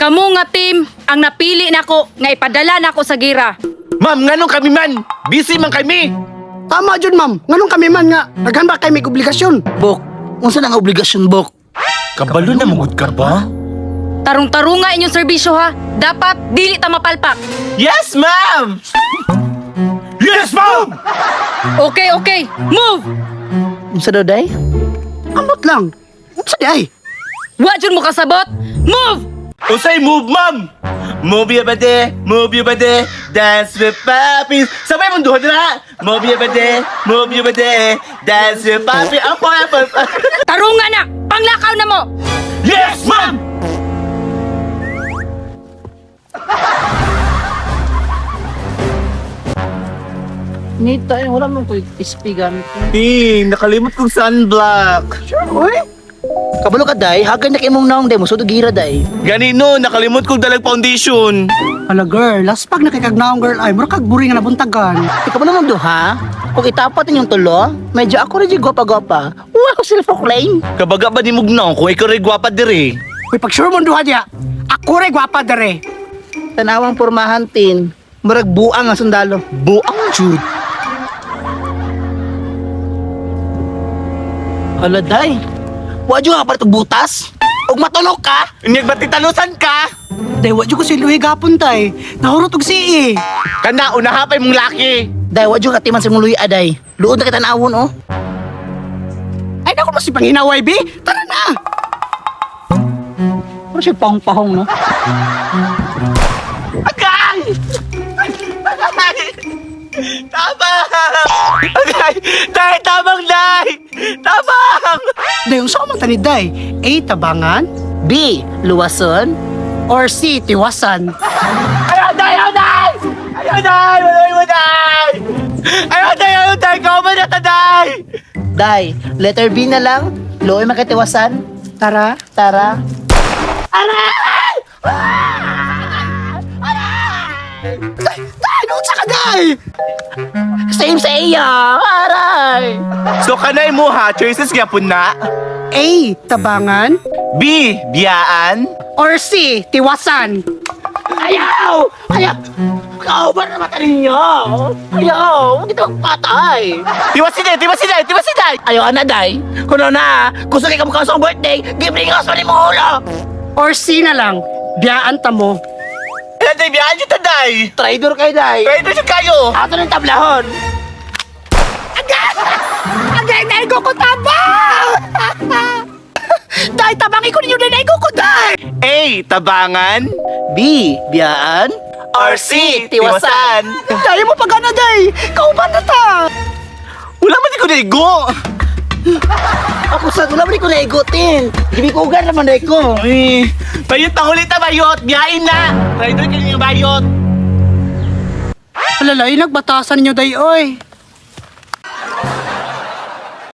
Kamo nga team ang napili nako nga ipadala nako sa gira. Ma'am, nganong kami man? Busy man kami. Tama jud ma'am. Nganong kami man nga daghan ba kay may obligasyon? Bok, unsa nang obligasyon, Bok? Kabalo na mugod ka ba? Tarong-tarong nga inyong serbisyo ha. Dapat dili ta mapalpak. Yes, ma'am! Yes, ma'am! Okay. Move! Unsa daw, day? Amot lang. Unsa di ay? Wa jud mo kasabot. Move! Usay move, ma'am! Move your body, dance with papi. Sabay mong duha na! Move your body, dance with papi. Apo. Tarungan na! Panglakaw na mo! Yes, ma'am! Nita, wala mo ko SP gamit ko. Nakalimot kong sunblock. Uy, Kabalo ka, day. Hagay na kay mong naong, day. Musod gira, day. Ganino, nakalimot kong dalag foundation. ala girl, last pag nakikagnaong girl ay mura kag buri nga nabuntagan. Ikaw ba naman duha? Kung itapat ninyong tulo, medyo ako rin yung gwapa-gwapa. Wow, self-proclaim. Kabaga ba ni Mugnaw kung ikaw rin gwapa diri? Uy, pag sure mo duha diya, ako rin gwapa dere. Tanawang pormahan, tin. Murag buang ang sundalo. Buang jud. Hala, day. Wadyo nga pala itong butas. Huwag matulog ka. Inyag ba't titalusan ka? Day, wadyo ko si Luhi gapon tay. Nahurot og si Kana, unahapay mong laki. Day, wadyo ka timan sa mong luya, day. Luod na kita naawon, oh. Ay, naku mo si Panghinaway, B. Tara na. Pero siya pahong-pahong, no? Agay! Agay! Tabang! Agay! Day, tabang, day! Tabang! Day, yung saan man tani, Day? A, tabangan? B, luwason. Or C, tiwasan? Ayaw, day! Ayaw, day! Ayaw, day! Wala mo, day! Ayaw, day! Ayaw, day! Ikaw ba na, day! Day, letter B na lang. Looy makatiwasan. Tara. Tara. Day, noon sa ka, Day! Same sa iya. Aray. So, kanay mo ha, choices nga po na. A, tabangan? B, biyaan. Or C, tiwasan? Ayaw! Ayaw! Ikaw ba naman ninyo? Ayaw! Huwag itong patay! Tiwasiday, tiwasiday, tiwasiday! Ayaw na, day! Kuno na! Gusto kayo kamukha sa birthday! Gibring us pa ni mo ulo! Or C na lang, biyaan ta mo. Ayaw, day, biyaan nyo taday! Traidor kayo, day! Kaya ito siya kayo! Ato ng tablahon! Agay, Day, ko tabang! Day, tabangi ko ninyo, Day, ko Day! A, tabangan. B, biyaan. Or C, tiwasan. Day, mo pagana, Day! Kauban na ta! Wala man di ko naigo. Ako sa wala ba ko naigutin? Hindi ko ugan naman, day ko. Uy, bayot na ulit na bayot. Biyain na. Try doon kayo yung bayot. Alalay, nagbatasan ninyo, Day, oy!